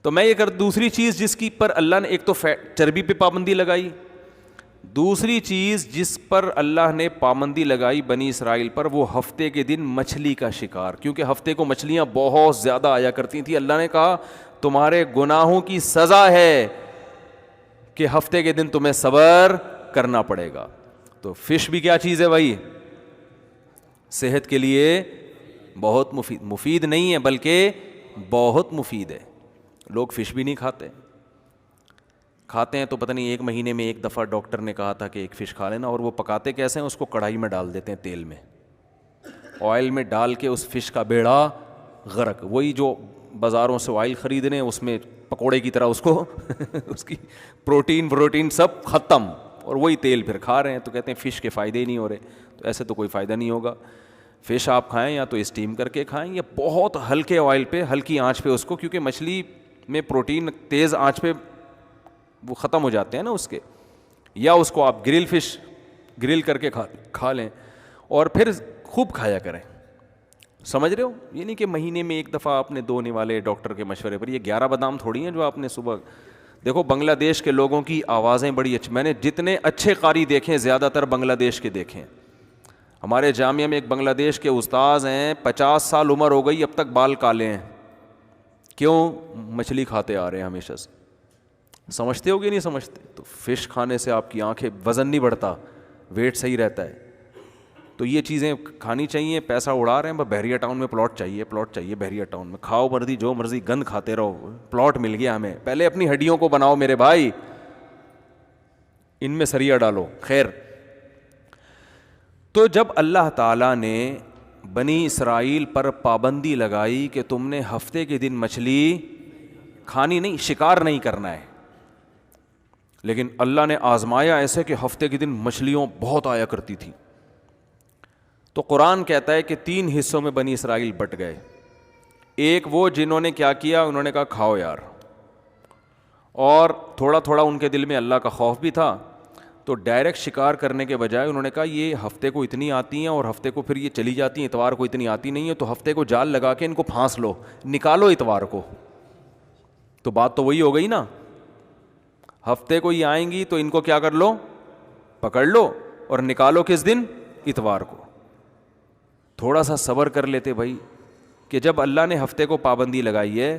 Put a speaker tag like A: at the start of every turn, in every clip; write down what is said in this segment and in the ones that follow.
A: تو میں یہ دوسری چیز جس کی پر اللہ نے ایک تو چربی پہ پابندی لگائی، دوسری چیز جس پر اللہ نے پابندی لگائی بنی اسرائیل پر، وہ ہفتے کے دن مچھلی کا شکار، کیونکہ ہفتے کو مچھلیاں بہت زیادہ آیا کرتی تھیں۔ اللہ نے کہا تمہارے گناہوں کی سزا ہے کہ ہفتے کے دن تمہیں صبر کرنا پڑے گا۔ تو فش بھی کیا چیز ہے بھائی؟ صحت کے لیے بہت مفید نہیں ہے بلکہ بہت مفید ہے۔ لوگ فش بھی نہیں کھاتے ہیں تو پتہ نہیں ایک مہینے میں ایک دفعہ ڈاکٹر نے کہا تھا کہ ایک فش کھا لینا، اور وہ پکاتے کیسے ہیں؟ اس کو کڑھائی میں ڈال دیتے ہیں، تیل میں آئل میں ڈال کے اس فش کا بیڑا غرق، وہی جو بازاروں سے آئل خریدنے اس میں پکوڑے کی طرح اس کو اس کی پروٹین سب ختم، اور وہی تیل پھر کھا رہے ہیں۔ تو کہتے ہیں فش کے فائدے ہی نہیں ہو رہے، تو ایسے تو کوئی فائدہ نہیں ہوگا۔ فش آپ کھائیں یا تو اسٹیم کر کے کھائیں یا بہت ہلکے آئل پہ ہلکی آنچ پہ اس کو، کیونکہ مچھلی میں پروٹین تیز آنچ پہ وہ ختم ہو جاتے ہیں نا اس کے، یا اس کو آپ گرل کر کے کھا لیں، اور پھر خوب کھایا کریں۔ سمجھ رہے ہو؟ یہ نہیں کہ مہینے میں ایک دفعہ آپ نے دھونے والے ڈاکٹر کے مشورے پر، یہ 11 بادام تھوڑی ہیں جو آپ نے صبح دیکھو۔ بنگلہ دیش کے لوگوں کی آوازیں بڑی اچھی، میں نے جتنے اچھے قاری دیکھے زیادہ تر بنگلہ دیش کے دیکھیں۔ ہمارے جامعہ میں ایک بنگلہ دیش کے استاذ ہیں، 50 سال عمر ہو گئی، اب تک بال کالے ہیں۔ کیوں؟ مچھلی کھاتے آ رہے ہیں ہمیشہ سے۔ سمجھتے ہو کہ نہیں سمجھتے؟ تو فش کھانے سے آپ کی آنکھیں، وزن نہیں بڑھتا، ویٹ صحیح رہتا ہے۔ تو یہ چیزیں کھانی چاہیے۔ پیسہ اڑا رہے ہیں، بحریہ ٹاؤن میں پلاٹ چاہیے بحریہ ٹاؤن میں، کھاؤ مرضی جو مرضی گند کھاتے رہو، پلاٹ مل گیا ہمیں۔ پہلے اپنی ہڈیوں کو بناؤ میرے بھائی، ان میں سریا ڈالو۔ خیر، تو جب اللہ تعالیٰ نے بنی اسرائیل پر پابندی لگائی کہ تم نے ہفتے کے دن مچھلی کھانی نہیں، شکار نہیں کرنا ہے، لیکن اللہ نے آزمایا ایسے کہ ہفتے کے دن مچھلیوں بہت آیا کرتی تھی، تو قرآن کہتا ہے کہ 3 حصوں میں بنی اسرائیل بٹ گئے۔ ایک وہ جنہوں نے کیا کیا، انہوں نے کہا کھاؤ یار، اور تھوڑا تھوڑا ان کے دل میں اللہ کا خوف بھی تھا، تو ڈائریکٹ شکار کرنے کے بجائے انہوں نے کہا یہ ہفتے کو اتنی آتی ہیں اور ہفتے کو پھر یہ چلی جاتی ہیں، اتوار کو اتنی آتی نہیں ہے، تو ہفتے کو جال لگا کے ان کو پھانس لو، نکالو اتوار کو۔ تو بات تو وہی ہو گئی نا، ہفتے کو ہی آئیں گی تو ان کو کیا کر لو، پکڑ لو، اور نکالو کس دن؟ اتوار کو۔ تھوڑا سا صبر کر لیتے بھائی، کہ جب اللہ نے ہفتے کو پابندی لگائی ہے،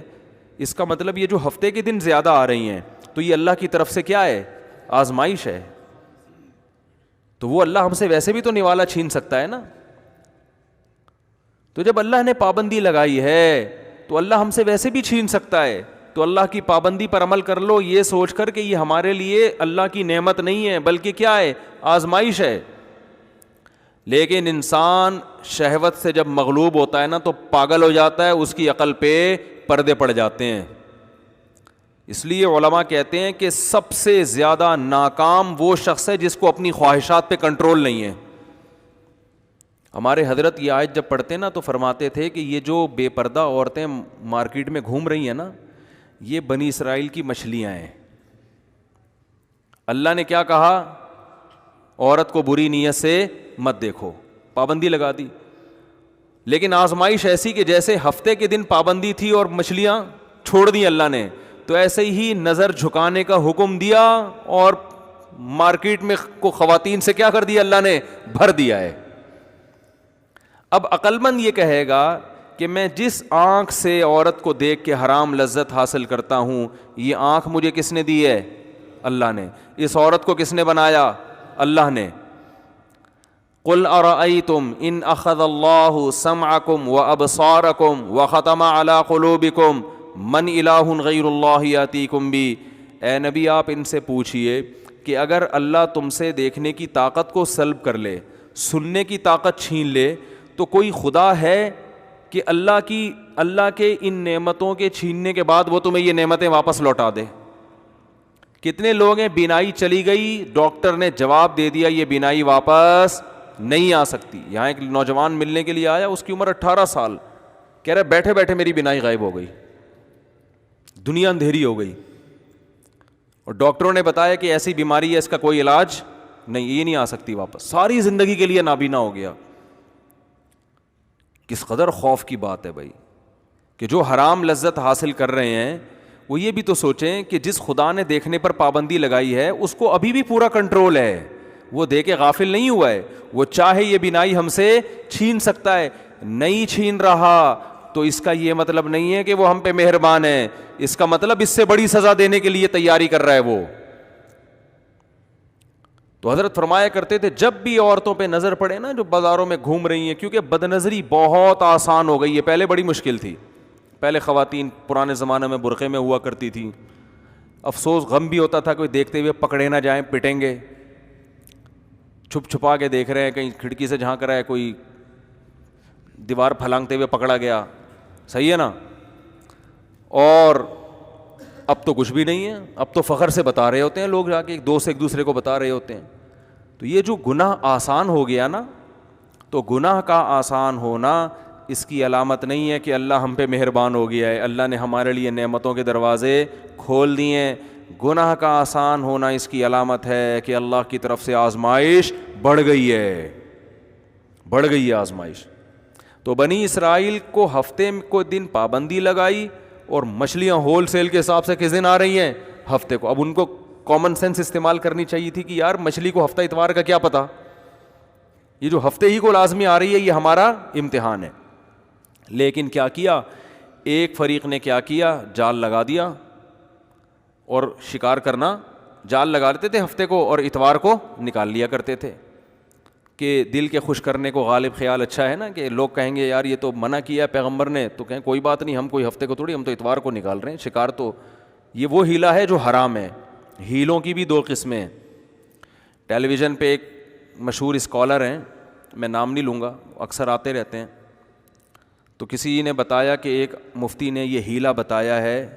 A: اس کا مطلب یہ جو ہفتے کے دن زیادہ آ رہی ہیں تو یہ اللہ کی طرف سے کیا ہے؟ آزمائش ہے۔ تو وہ اللہ ہم سے ویسے بھی تو نوالا چھین سکتا ہے نا۔ تو جب اللہ نے پابندی لگائی ہے تو اللہ ہم سے ویسے بھی چھین سکتا ہے، تو اللہ کی پابندی پر عمل کر لو، یہ سوچ کر کہ یہ ہمارے لیے اللہ کی نعمت نہیں ہے بلکہ کیا ہے؟ آزمائش ہے۔ لیکن انسان شہوت سے جب مغلوب ہوتا ہے نا تو پاگل ہو جاتا ہے، اس کی عقل پہ پردے پڑ جاتے ہیں۔ اس لیے علماء کہتے ہیں کہ سب سے زیادہ ناکام وہ شخص ہے جس کو اپنی خواہشات پہ کنٹرول نہیں ہے۔ ہمارے حضرت یہ آیت جب پڑھتے نا تو فرماتے تھے کہ یہ جو بے پردہ عورتیں مارکیٹ میں گھوم رہی ہیں نا، یہ بنی اسرائیل کی مچھلیاں ہیں۔ اللہ نے کیا کہا؟ عورت کو بری نیت سے مت دیکھو، پابندی لگا دی۔ لیکن آزمائش ایسی کہ جیسے ہفتے کے دن پابندی تھی اور مچھلیاں چھوڑ دی اللہ نے، تو ایسے ہی نظر جھکانے کا حکم دیا اور مارکیٹ میں کو خواتین سے کیا کر دیا؟ اللہ نے بھر دیا ہے۔ اب عقل مند یہ کہے گا کہ میں جس آنکھ سے عورت کو دیکھ کے حرام لذت حاصل کرتا ہوں، یہ آنکھ مجھے کس نے دی ہے؟ اللہ نے۔ اس عورت کو کس نے بنایا؟ اللہ نے۔ قل ارأیتم ان اخذ اللہ سمعکم وابصارکم وختم علی قلوبکم من الہ غیر اللہ یاتیکم بی۔ اے نبی آپ ان سے پوچھئے کہ اگر اللہ تم سے دیکھنے کی طاقت کو سلب کر لے، سننے کی طاقت چھین لے، تو کوئی خدا ہے کہ اللہ کے ان نعمتوں کے چھیننے کے بعد وہ تمہیں یہ نعمتیں واپس لوٹا دے؟ کتنے لوگ ہیں بینائی چلی گئی، ڈاکٹر نے جواب دے دیا یہ بینائی واپس نہیں آ سکتی۔ یہاں ایک نوجوان ملنے کے لیے آیا، اس کی عمر 18 سال، کہہ رہے بیٹھے بیٹھے میری بینائی غائب ہو گئی، دنیا اندھیری ہو گئی، اور ڈاکٹروں نے بتایا کہ ایسی بیماری ہے، اس کا کوئی علاج نہیں، یہ نہیں آ سکتی واپس، ساری زندگی کے لیے نابینا ہو گیا۔ کس قدر خوف کی بات ہے بھائی، کہ جو حرام لذت حاصل کر رہے ہیں وہ یہ بھی تو سوچیں کہ جس خدا نے دیکھنے پر پابندی لگائی ہے اس کو ابھی بھی پورا کنٹرول ہے, وہ دیکھ کے غافل نہیں ہوا ہے. وہ چاہے یہ بینائی ہم سے چھین سکتا ہے, نہیں چھین رہا تو اس کا یہ مطلب نہیں ہے کہ وہ ہم پہ مہربان ہے, اس کا مطلب اس سے بڑی سزا دینے کے لیے تیاری کر رہا ہے وہ. تو حضرت فرمایا کرتے تھے جب بھی عورتوں پہ نظر پڑے نا جو بازاروں میں گھوم رہی ہیں, کیونکہ بد نظری بہت آسان ہو گئی ہے, پہلے بڑی مشکل تھی, پہلے خواتین پرانے زمانے میں برقعے میں ہوا کرتی تھیں, افسوس غم بھی ہوتا تھا کوئی دیکھتے ہوئے پکڑے نہ جائیں پٹیں گے, چھپ چھپا کے دیکھ رہے ہیں, کہیں کھڑکی سے جھانک رہا ہے کوئی دیوار پھلانگتے ہوئے پکڑا گیا, صحیح ہے نا. اور اب تو کچھ بھی نہیں ہے, اب تو فخر سے بتا رہے ہوتے ہیں لوگ جا کے, ایک دوست ایک دوسرے کو بتا رہے ہوتے ہیں. تو یہ جو گناہ آسان ہو گیا نا, تو گناہ کا آسان ہونا اس کی علامت نہیں ہے کہ اللہ ہم پہ مہربان ہو گیا ہے, اللہ نے ہمارے لیے نعمتوں کے دروازے کھول دیے ہیں. گناہ کا آسان ہونا اس کی علامت ہے کہ اللہ کی طرف سے آزمائش بڑھ گئی ہے, بڑھ گئی ہے آزمائش. تو بنی اسرائیل کو ہفتے کو دن پابندی لگائی, اور مچھلیاں ہول سیل کے حساب سے کس دن آ رہی ہیں, ہفتے کو. اب ان کو کامن سینس استعمال کرنی چاہیے تھی کہ یار مچھلی کو ہفتہ اتوار کا کیا پتہ, یہ جو ہفتے ہی کو لازمی آ رہی ہے یہ ہمارا امتحان ہے. لیکن کیا کیا, ایک فریق نے کیا کیا, جال لگا دیا, اور شکار کرنا جال لگا لیتے تھے ہفتے کو اور اتوار کو نکال لیا کرتے تھے, کہ دل کے خوش کرنے کو غالب خیال اچھا ہے نا, کہ لوگ کہیں گے یار یہ تو منع کیا ہے پیغمبر نے, تو کہیں کوئی بات نہیں, ہم کوئی ہفتے کو تھوڑی, ہم تو اتوار کو نکال رہے ہیں شکار. تو یہ وہ ہیلا ہے جو حرام ہے. ہیلوں کی بھی دو قسمیں ہیں. ٹیلی ویژن پہ ایک مشہور اسکالر ہیں, میں نام نہیں لوں گا, اکثر آتے رہتے ہیں, تو کسی نے بتایا کہ ایک مفتی نے یہ ہیلا بتایا ہے,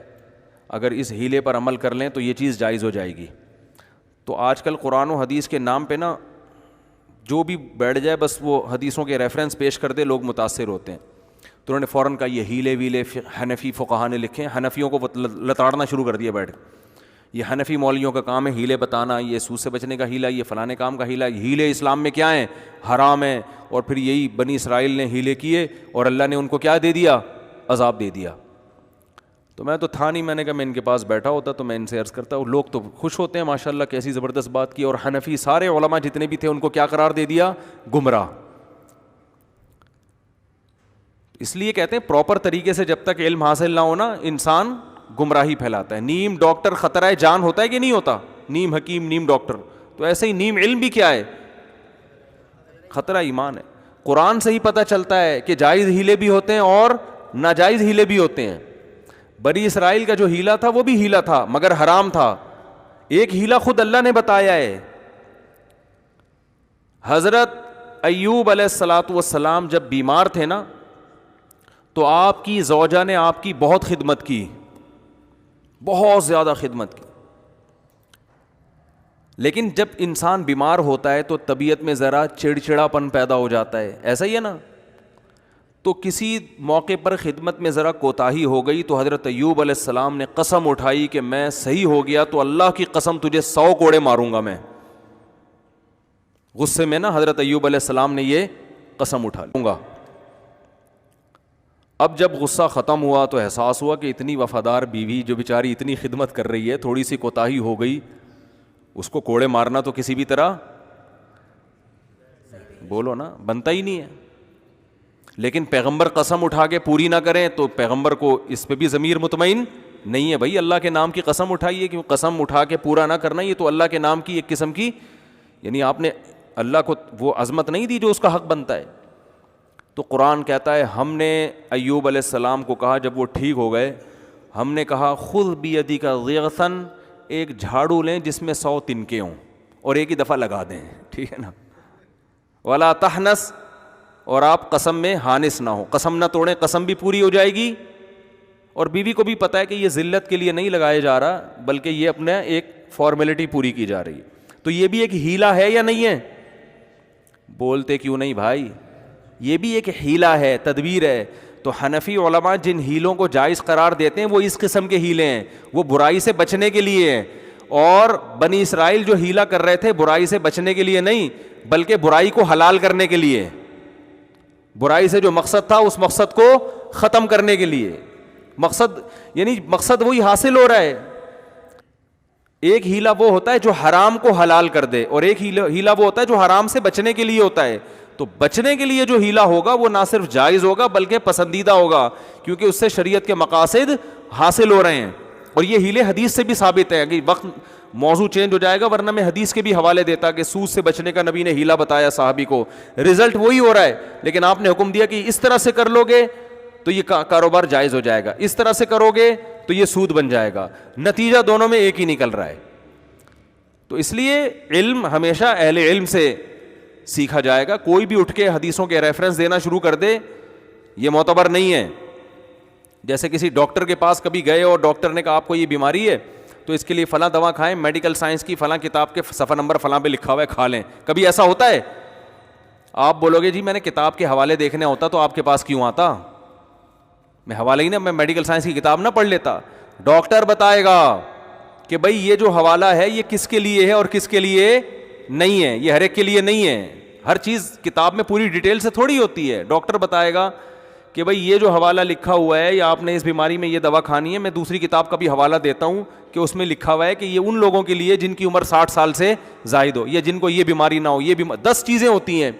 A: اگر اس ہیلے پر عمل کر لیں تو یہ چیز جائز ہو جائے گی. تو آج کل قرآن و حدیث کے نام پہ نا جو بھی بیٹھ جائے بس وہ حدیثوں کے ریفرنس پیش کر دے, لوگ متاثر ہوتے ہیں. تو انہوں نے فوراً کہا یہ ہیلے ویلے حنفی فقہا نے لکھے ہیں, حنفیوں کو لتاڑنا شروع کر دیا بیٹھ, یہ حنفی مولویوں کا کام ہے ہیلے بتانا, یہ سود سے بچنے کا ہیلا, یہ فلانے کام کا ہیلا. ہیلے اسلام میں کیا ہیں, حرام ہیں. اور پھر یہی بنی اسرائیل نے ہیلے کیے اور اللہ نے ان کو کیا دے دیا, عذاب دے دیا. تو میں تو تھا نہیں, میں نے کہا میں ان کے پاس بیٹھا ہوتا تو میں ان سے عرض کرتا ہوں, لوگ تو خوش ہوتے ہیں ماشاءاللہ کیسی زبردست بات کی, اور حنفی سارے علماء جتنے بھی تھے ان کو کیا قرار دے دیا, گمراہ. اس لیے کہتے ہیں پراپر طریقے سے جب تک علم حاصل نہ ہونا انسان گمراہی پھیلاتا ہے. نیم ڈاکٹر خطرہ جان ہوتا ہے کہ نہیں ہوتا, نیم حکیم نیم ڈاکٹر, تو ایسے ہی نیم علم بھی کیا ہے, خطرہ ایمان ہے. قرآن سے ہی پتہ چلتا ہے کہ جائز ہیلے بھی ہوتے ہیں اور ناجائز ہیلے بھی ہوتے ہیں. بنی اسرائیل کا جو ہیلا تھا وہ بھی ہیلا تھا مگر حرام تھا. ایک ہیلا خود اللہ نے بتایا ہے. حضرت ایوب علیہ الصلاۃ والسلام جب بیمار تھے نا, تو آپ کی زوجہ نے آپ کی بہت خدمت کی, بہت زیادہ خدمت کی. لیکن جب انسان بیمار ہوتا ہے تو طبیعت میں ذرا چڑچڑاپن پیدا ہو جاتا ہے, ایسا ہی ہے نا. تو کسی موقع پر خدمت میں ذرا کوتاہی ہو گئی تو حضرت ایوب علیہ السلام نے قسم اٹھائی کہ میں صحیح ہو گیا تو اللہ کی قسم تجھے 100 کوڑے ماروں گا میں. غصے میں نا حضرت ایوب علیہ السلام نے یہ قسم اٹھا لوں گا. اب جب غصہ ختم ہوا تو احساس ہوا کہ اتنی وفادار بیوی جو بیچاری اتنی خدمت کر رہی ہے, تھوڑی سی کوتاہی ہو گئی, اس کو کوڑے مارنا تو کسی بھی طرح بولو نا بنتا ہی نہیں ہے. لیکن پیغمبر قسم اٹھا کے پوری نہ کریں تو پیغمبر کو اس پہ بھی ضمیر مطمئن نہیں ہے. بھائی اللہ کے نام کی قسم اٹھائیے, کیوں قسم اٹھا کے پورا نہ کرنا, یہ تو اللہ کے نام کی ایک قسم کی, یعنی آپ نے اللہ کو وہ عظمت نہیں دی جو اس کا حق بنتا ہے. تو قرآن کہتا ہے ہم نے ایوب علیہ السلام کو کہا جب وہ ٹھیک ہو گئے, ہم نے کہا خذ بیدک ضغثاً, ایک جھاڑو لیں جس میں 100 تنکے ہوں اور ایک ہی دفعہ لگا دیں, ٹھیک ہے نا. ولا تحنس, اور آپ قسم میں حانس نہ ہو, قسم نہ توڑیں, قسم بھی پوری ہو جائے گی. اور بیوی کو بھی پتہ ہے کہ یہ ذلت کے لیے نہیں لگایا جا رہا بلکہ یہ اپنا ایک فارمیلٹی پوری کی جا رہی ہے. تو یہ بھی ایک ہیلا ہے یا نہیں ہے؟ بولتے کیوں نہیں بھائی, یہ بھی ایک ہیلا ہے, تدبیر ہے. تو حنفی علماء جن ہیلوں کو جائز قرار دیتے ہیں وہ اس قسم کے ہیلے ہیں, وہ برائی سے بچنے کے لیے ہیں. اور بنی اسرائیل جو ہیلا کر رہے تھے برائی سے بچنے کے لیے نہیں بلکہ برائی کو حلال کرنے کے لیے, برائی سے جو مقصد تھا اس مقصد کو ختم کرنے کے لیے. مقصد وہی حاصل ہو رہا ہے. ایک ہیلا وہ ہوتا ہے جو حرام کو حلال کر دے, اور ایک ہیلا وہ ہوتا ہے جو حرام سے بچنے کے لیے ہوتا ہے. تو بچنے کے لیے جو ہیلا ہوگا وہ نہ صرف جائز ہوگا بلکہ پسندیدہ ہوگا, کیونکہ اس سے شریعت کے مقاصد حاصل ہو رہے ہیں. اور یہ ہیلے حدیث سے بھی ثابت ہے. کہ وقت موضوع چینج ہو جائے گا, ورنہ میں حدیث کے بھی حوالے دیتا کہ سود سے بچنے کا نبی نے ہیلا بتایا صحابی کو, رزلٹ وہی ہو رہا ہے, لیکن آپ نے حکم دیا کہ اس طرح سے کر لو گے تو یہ کاروبار جائز ہو جائے گا, اس طرح سے کرو گے تو یہ سود بن جائے گا. نتیجہ دونوں میں ایک ہی نکل رہا ہے. تو اس لیے علم ہمیشہ اہل علم سے سیکھا جائے گا. کوئی بھی اٹھ کے حدیثوں کے ریفرنس دینا شروع کر دے, یہ معتبر نہیں ہے. جیسے کسی ڈاکٹر کے پاس کبھی گئے اور ڈاکٹر نے کہا آپ کو یہ بیماری ہے تو اس کے لیے فلاں دوا کھائیں, میڈیکل سائنس کی فلاں کتاب کے صفحہ نمبر فلاں پہ لکھا ہوا ہے, کھا لیں. کبھی ایسا ہوتا ہے؟ آپ بولو گے جی میں نے کتاب کے حوالے دیکھنے ہوتا تو آپ کے پاس کیوں آتا, میں حوالہ ہی میں میڈیکل سائنس کی کتاب نہ پڑھ لیتا. ڈاکٹر بتائے گا کہ بھائی یہ جو حوالہ ہے یہ کس کے لیے ہے اور کس کے لیے نہیں ہے, یہ ہر ایک کے لیے نہیں ہے. ہر چیز کتاب میں پوری ڈیٹیل سے تھوڑی ہوتی ہے. ڈاکٹر بتائے گا کہ بھائی یہ جو حوالہ لکھا ہوا ہے یا آپ نے اس بیماری میں یہ دوا کھانی ہے, میں دوسری کتاب کا بھی حوالہ دیتا ہوں کہ اس میں لکھا ہوا ہے کہ یہ ان لوگوں کے لیے جن کی عمر 60 سال سے زائد ہو, یا جن کو یہ بیماری نہ ہو. یہ 10 چیزیں ہوتی ہیں.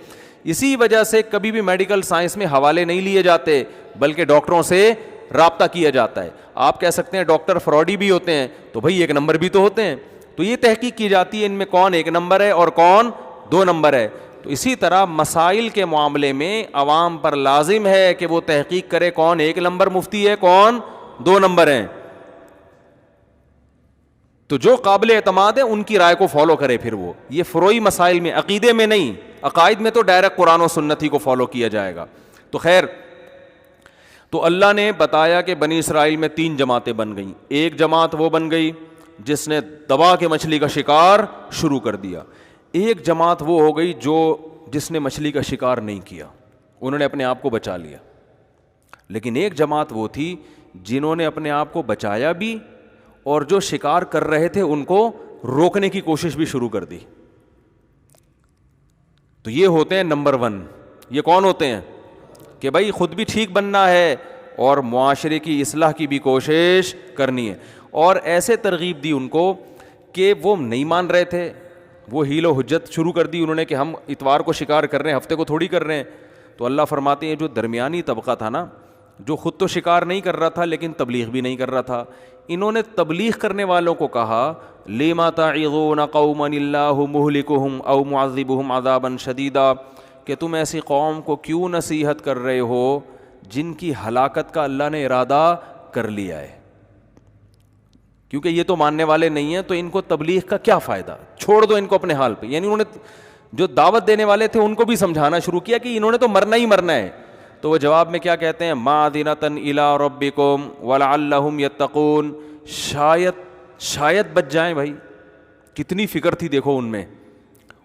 A: اسی وجہ سے کبھی بھی میڈیکل سائنس میں حوالے نہیں لیے جاتے بلکہ ڈاکٹروں سے رابطہ کیا جاتا ہے. آپ کہہ سکتے ہیں ڈاکٹر فراڈی بھی ہوتے ہیں, تو بھائی 1 نمبر بھی تو ہوتے ہیں. تو یہ تحقیق کی جاتی ہے ان میں کون 1 نمبر ہے اور کون 2 نمبر ہے. تو اسی طرح مسائل کے معاملے میں عوام پر لازم ہے کہ وہ تحقیق کرے کون 1 نمبر مفتی ہے, کون 2 نمبر ہیں. تو جو قابل اعتماد ہے ان کی رائے کو فالو کرے. پھر وہ یہ فروعی مسائل میں, عقیدے میں نہیں. عقائد میں تو ڈائریکٹ قرآن و سنت ہی کو فالو کیا جائے گا. تو خیر, تو اللہ نے بتایا کہ بنی اسرائیل میں 3 جماعتیں بن گئیں. ایک جماعت وہ بن گئی جس نے دبا کے مچھلی کا شکار شروع کر دیا. ایک جماعت وہ ہو گئی جس نے مچھلی کا شکار نہیں کیا, انہوں نے اپنے آپ کو بچا لیا. لیکن ایک جماعت وہ تھی جنہوں نے اپنے آپ کو بچایا بھی اور جو شکار کر رہے تھے ان کو روکنے کی کوشش بھی شروع کر دی. تو یہ ہوتے ہیں نمبر 1. یہ کون ہوتے ہیں کہ بھائی خود بھی ٹھیک بننا ہے اور معاشرے کی اصلاح کی بھی کوشش کرنی ہے. اور ایسے ترغیب دی ان کو کہ وہ نہیں مان رہے تھے, وہ حیل و حجت شروع کر دی انہوں نے کہ ہم اتوار کو شکار کر رہے ہیں, ہفتے کو تھوڑی کر رہے ہیں. تو اللہ فرماتے ہیں جو درمیانی طبقہ تھا نا, جو خود تو شکار نہیں کر رہا تھا لیکن تبلیغ بھی نہیں کر رہا تھا, انہوں نے تبلیغ کرنے والوں کو کہا لما تعظون قوما اللہ مہلکہم او معذبہم عذابا شدیدا, کہ تم ایسی قوم کو کیوں نصیحت کر رہے ہو جن کی ہلاکت کا اللہ نے ارادہ کر لیا ہے. کیونکہ یہ تو ماننے والے نہیں ہیں, تو ان کو تبلیغ کا کیا فائدہ, چھوڑ دو ان کو اپنے حال پہ. یعنی انہوں نے جو دعوت دینے والے تھے ان کو بھی سمجھانا شروع کیا کہ انہوں نے تو مرنا ہی مرنا ہے. تو وہ جواب میں کیا کہتے ہیں, معذرۃ الی ربکم ولعلہم یتقون, شاید بچ جائیں. بھائی کتنی فکر تھی دیکھو ان میں,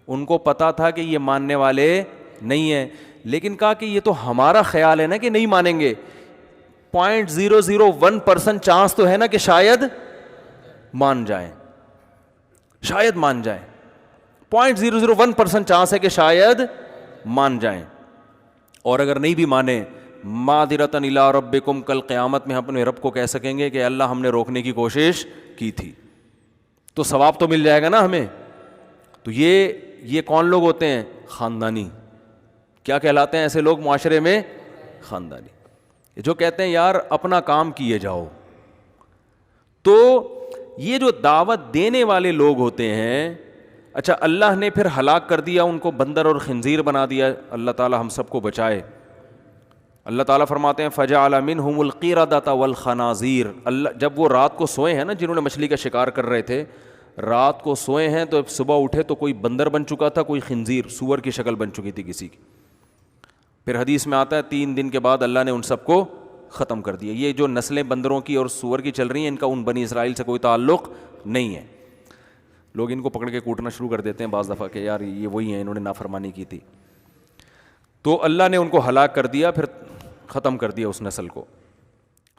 A: ان کو پتا تھا کہ یہ ماننے والے نہیں ہیں, لیکن کہا کہ یہ تو ہمارا خیال ہے نا کہ نہیں مانیں گے. 0.001% چانس تو ہے نا کہ شاید مان جائیں, شاید مان جائیں. 0.001% چانس ہے کہ شاید مان جائیں. اور اگر نہیں بھی مانے, معذرۃ الی ربکم, کل قیامت میں ہم اپنے رب کو کہہ سکیں گے کہ اللہ ہم نے روکنے کی کوشش کی تھی, تو ثواب تو مل جائے گا نا ہمیں. تو یہ کون لوگ ہوتے ہیں, خاندانی. کیا کہلاتے ہیں ایسے لوگ معاشرے میں, خاندانی, جو کہتے ہیں یار اپنا کام کیے جاؤ. تو یہ جو دعوت دینے والے لوگ ہوتے ہیں, اچھا اللہ نے پھر ہلاک کر دیا ان کو, بندر اور خنزیر بنا دیا. اللہ تعالی ہم سب کو بچائے. اللہ تعالیٰ فرماتے ہیں فجعل منہم القردۃ والخنازیر. اللہ جب وہ رات کو سوئے ہیں نا, جنہوں نے مچھلی کا شکار کر رہے تھے, رات کو سوئے ہیں تو صبح اٹھے تو کوئی بندر بن چکا تھا, کوئی خنزیر سور کی شکل بن چکی تھی کسی کی. پھر حدیث میں آتا ہے 3 دن کے بعد اللہ نے ان سب کو ختم کر دیا. یہ جو نسلیں بندروں کی اور سور کی چل رہی ہیں, ان کا ان بنی اسرائیل سے کوئی تعلق نہیں ہے. لوگ ان کو پکڑ کے کوٹنا شروع کر دیتے ہیں بعض دفعہ کہ یار یہ وہی ہیں, انہوں نے نافرمانی کی تھی. تو اللہ نے ان کو ہلاک کر دیا, پھر ختم کر دیا اس نسل کو.